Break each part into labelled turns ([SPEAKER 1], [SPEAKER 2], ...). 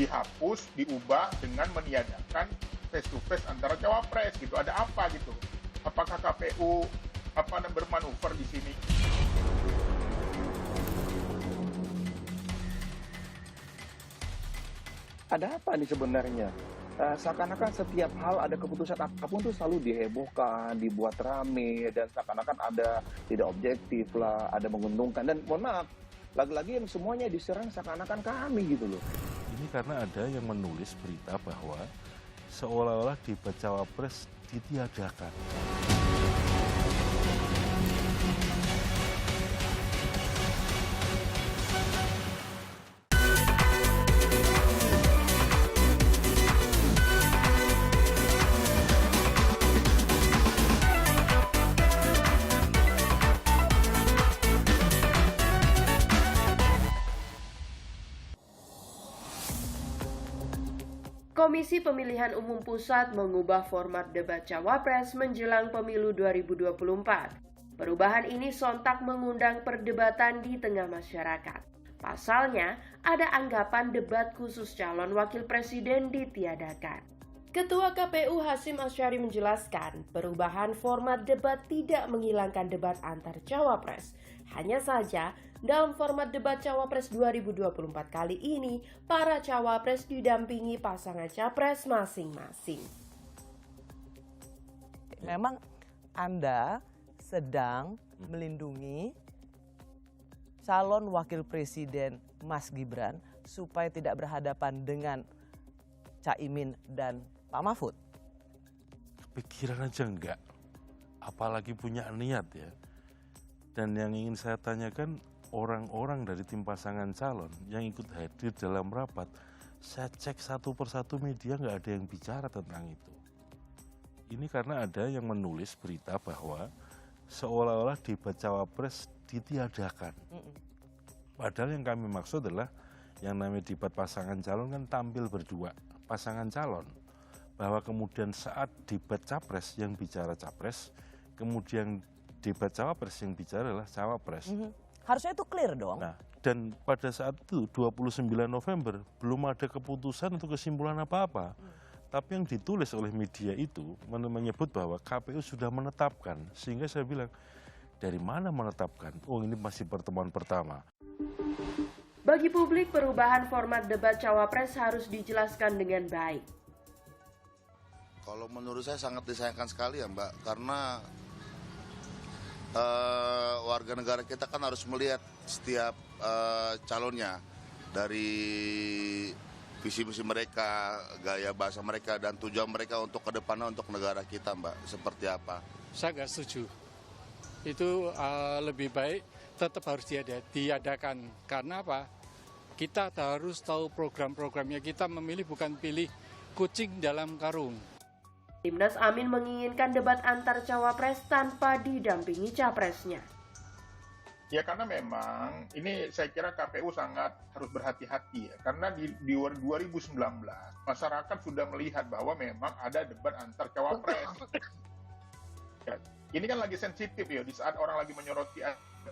[SPEAKER 1] dihapus, diubah dengan meniadakan face to face antara cawapres gitu. Ada apa gitu? Apakah KPU bermanuver di sini?
[SPEAKER 2] Ada apa nih sebenarnya? Seakan-akan setiap hal ada keputusan apapun tuh selalu dihebohkan, dibuat rame, dan seakan-akan ada tidak objektif lah, ada menguntungkan. Dan mohon maaf, lagi-lagi yang semuanya diserang seakan-akan kami gitu loh.
[SPEAKER 3] Ini karena ada yang menulis berita bahwa seolah-olah debat cawapres ditiadakan.
[SPEAKER 4] Komisi Pemilihan Umum Pusat mengubah format debat cawapres menjelang pemilu 2024. Perubahan ini sontak mengundang perdebatan di tengah masyarakat. Pasalnya, ada anggapan debat khusus calon wakil presiden ditiadakan. Ketua KPU Hasyim Asyari menjelaskan, perubahan format debat tidak menghilangkan debat antar cawapres. Hanya saja, dalam format debat cawapres 2024 kali ini, para cawapres didampingi pasangan capres masing-masing.
[SPEAKER 5] Memang Anda sedang melindungi calon wakil presiden Mas Gibran supaya tidak berhadapan dengan Caimin dan Pak Mahfud.
[SPEAKER 3] Kepikiran aja enggak, apalagi punya niat ya. Dan yang ingin saya tanyakan, orang-orang dari tim pasangan calon yang ikut hadir dalam rapat, saya cek satu persatu media nggak ada yang bicara tentang itu. Ini karena ada yang menulis berita bahwa seolah-olah debat cawapres ditiadakan. Padahal yang kami maksud adalah yang namanya debat pasangan calon kan tampil berdua pasangan calon. Bahwa kemudian saat debat capres yang bicara capres, kemudian debat cawapres yang bicara adalah cawapres.
[SPEAKER 5] Harusnya itu clear dong.
[SPEAKER 3] Nah, dan pada saat itu 29 November belum ada keputusan atau kesimpulan apa-apa. Tapi yang ditulis oleh media itu menyebut bahwa KPU sudah menetapkan. Sehingga saya bilang, dari mana menetapkan? Oh, ini masih pertemuan pertama.
[SPEAKER 4] Bagi publik, perubahan format debat cawapres harus dijelaskan dengan baik.
[SPEAKER 6] Kalau menurut saya sangat disayangkan sekali ya Mbak, karena warga negara kita kan harus melihat setiap calonnya dari visi misi mereka, gaya bahasa mereka, dan tujuan mereka untuk ke depannya untuk negara kita Mbak, seperti apa.
[SPEAKER 7] Saya nggak setuju. Itu lebih baik tetap harus diadakan. Karena apa? Kita harus tahu program-programnya. Kita memilih bukan pilih kucing dalam karung.
[SPEAKER 4] Timnas Amin menginginkan debat antar cawapres tanpa didampingi capresnya.
[SPEAKER 1] Ya karena memang ini saya kira KPU sangat harus berhati-hati ya. Karena di 2019 masyarakat sudah melihat bahwa memang ada debat antar cawapres. Ya, ini kan lagi sensitif ya, di saat orang lagi menyoroti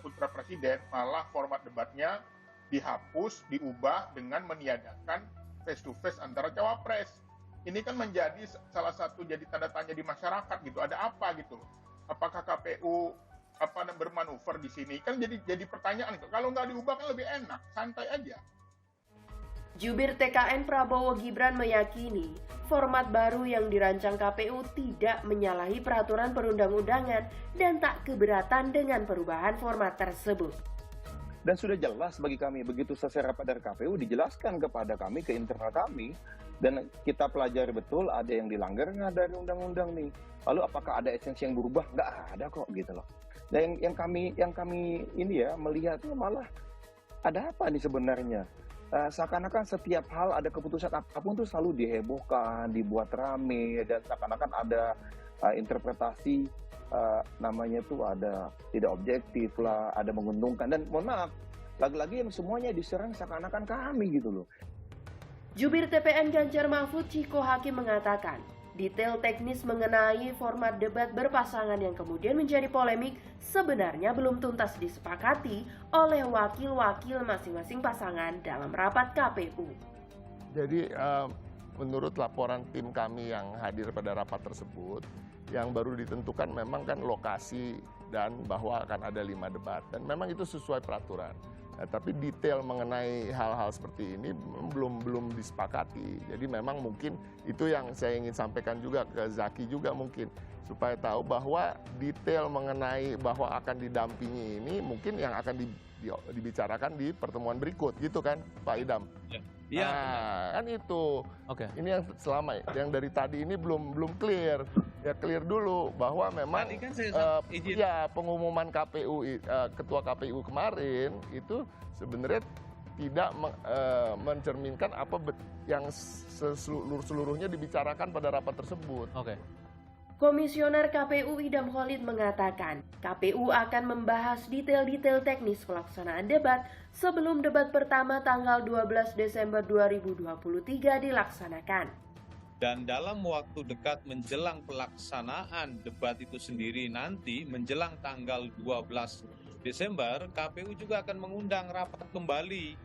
[SPEAKER 1] putra presiden, malah format debatnya dihapus, diubah dengan meniadakan face to face antara cawapres. Ini kan menjadi salah satu jadi tanda tanya di masyarakat gitu. Ada apa gitu? Apakah KPU bermanuver di sini? Kan jadi pertanyaan. Kalau nggak diubah kan lebih enak, santai aja.
[SPEAKER 4] Jubir TKN Prabowo Gibran meyakini format baru yang dirancang KPU tidak menyalahi peraturan perundang-undangan dan tak keberatan dengan perubahan format tersebut.
[SPEAKER 2] Dan sudah jelas bagi kami, begitu selesai rapat dari KPU, dijelaskan kepada kami, ke internal kami, dan kita pelajari betul ada yang dilanggar nggak dari undang-undang nih. Lalu apakah ada esensi yang berubah? Nggak ada kok gitu loh. Dan yang kami ini ya melihatnya malah ada apa nih sebenarnya? Seakan-akan setiap hal ada keputusan apapun tuh selalu dihebohkan, dibuat rame, dan seakan-akan ada interpretasi namanya tuh ada tidak objektif lah, ada menguntungkan. Dan mohon maaf, lagi-lagi yang semuanya diserang seakan-akan kami gitu loh.
[SPEAKER 4] Jubir TPN Ganjar Mahfud Ciko Hakim mengatakan, detail teknis mengenai format debat berpasangan yang kemudian menjadi polemik sebenarnya belum tuntas disepakati oleh wakil-wakil masing-masing pasangan dalam rapat KPU.
[SPEAKER 8] Jadi menurut laporan tim kami yang hadir pada rapat tersebut, yang baru ditentukan memang kan lokasi dan bahwa akan ada 5 debat. Dan memang itu sesuai peraturan. Nah, tapi detail mengenai hal-hal seperti ini belum disepakati. Jadi memang mungkin itu yang saya ingin sampaikan juga ke Zaki juga mungkin. Supaya tahu bahwa detail mengenai bahwa akan didampingi ini mungkin yang akan dibicarakan di pertemuan berikut gitu kan Pak Idam?
[SPEAKER 9] Iya.
[SPEAKER 8] Nah, kan itu.
[SPEAKER 9] Oke.
[SPEAKER 8] Ini yang dari tadi ini belum clear. Ya clear dulu bahwa memang
[SPEAKER 9] Tadi kan saya izin.
[SPEAKER 8] ya pengumuman ketua KPU kemarin itu sebenarnya tidak mencerminkan apa yang seluruhnya dibicarakan pada rapat tersebut.
[SPEAKER 9] Oke.
[SPEAKER 4] Komisioner KPU Idam Khalid mengatakan, KPU akan membahas detail-detail teknis pelaksanaan debat sebelum debat pertama tanggal 12 Desember 2023 dilaksanakan.
[SPEAKER 10] Dan dalam waktu dekat menjelang pelaksanaan debat itu sendiri nanti, menjelang tanggal 12 Desember, KPU juga akan mengundang rapat kembali.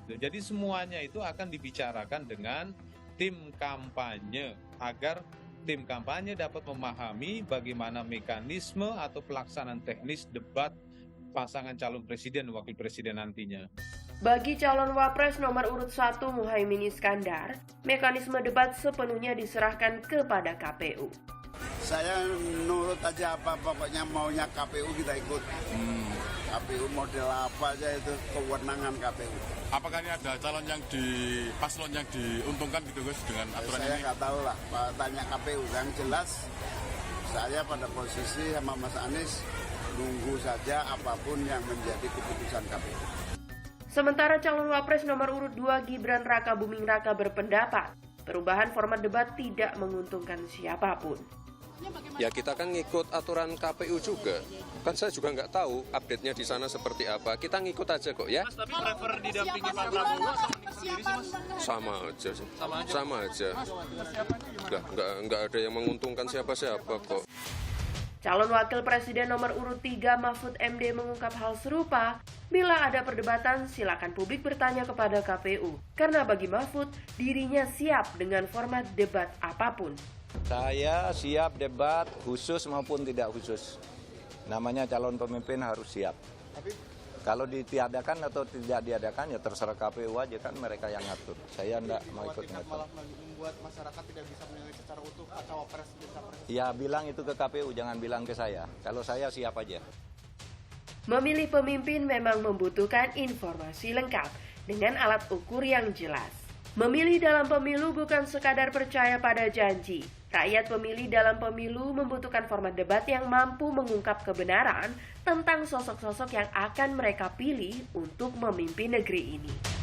[SPEAKER 10] Jadi semuanya itu akan dibicarakan dengan tim kampanye, agar tim kampanye dapat memahami bagaimana mekanisme atau pelaksanaan teknis debat pasangan calon presiden dan wakil presiden nantinya.
[SPEAKER 4] Bagi calon Wapres nomor urut 1 Muhaimin Iskandar, mekanisme debat sepenuhnya diserahkan kepada KPU.
[SPEAKER 11] Saya nurut aja apa pokoknya maunya KPU kita ikut. KPU model apa aja itu kewenangan KPU.
[SPEAKER 12] Apakah ini ada paslon yang diuntungkan gitu guys dengan aturan
[SPEAKER 11] saya
[SPEAKER 12] ini?
[SPEAKER 11] nggak tahu lah, tanya KPU. Yang jelas saya pada posisi sama Mas Anies nunggu saja apapun yang menjadi keputusan KPU.
[SPEAKER 4] Sementara calon Wapres nomor urut 2 Gibran Raka Buming Raka berpendapat, perubahan format debat tidak menguntungkan siapapun.
[SPEAKER 13] Ya kita kan ngikut aturan KPU juga. Kan saya juga nggak tahu update-nya di sana seperti apa. Kita ngikut aja kok ya.
[SPEAKER 9] Mas, tapi prefer didampingi Pak Prabowo atau sendiri sih Mas?
[SPEAKER 13] Sama aja sih. Sama aja. Nggak ada yang menguntungkan siapa-siapa kok.
[SPEAKER 4] Calon Wakil Presiden nomor urut 3 Mahfud MD mengungkap hal serupa, bila ada perdebatan silakan publik bertanya kepada KPU. Karena bagi Mahfud, dirinya siap dengan format debat apapun.
[SPEAKER 14] Saya siap debat khusus maupun tidak khusus. Namanya calon pemimpin harus siap. Kalau ditiadakan atau tidak diadakan ya terserah KPU aja, kan mereka yang ngatur. Saya enggak mau ikut ngatur.
[SPEAKER 15] Malah membuat masyarakat tidak bisa menilai secara utuh cawapres dan capres.
[SPEAKER 14] Ya bilang itu ke KPU, jangan bilang ke saya. Kalau saya siap aja.
[SPEAKER 4] Memilih pemimpin memang membutuhkan informasi lengkap dengan alat ukur yang jelas. Memilih dalam pemilu bukan sekadar percaya pada janji. Rakyat pemilih dalam pemilu membutuhkan format debat yang mampu mengungkap kebenaran tentang sosok-sosok yang akan mereka pilih untuk memimpin negeri ini.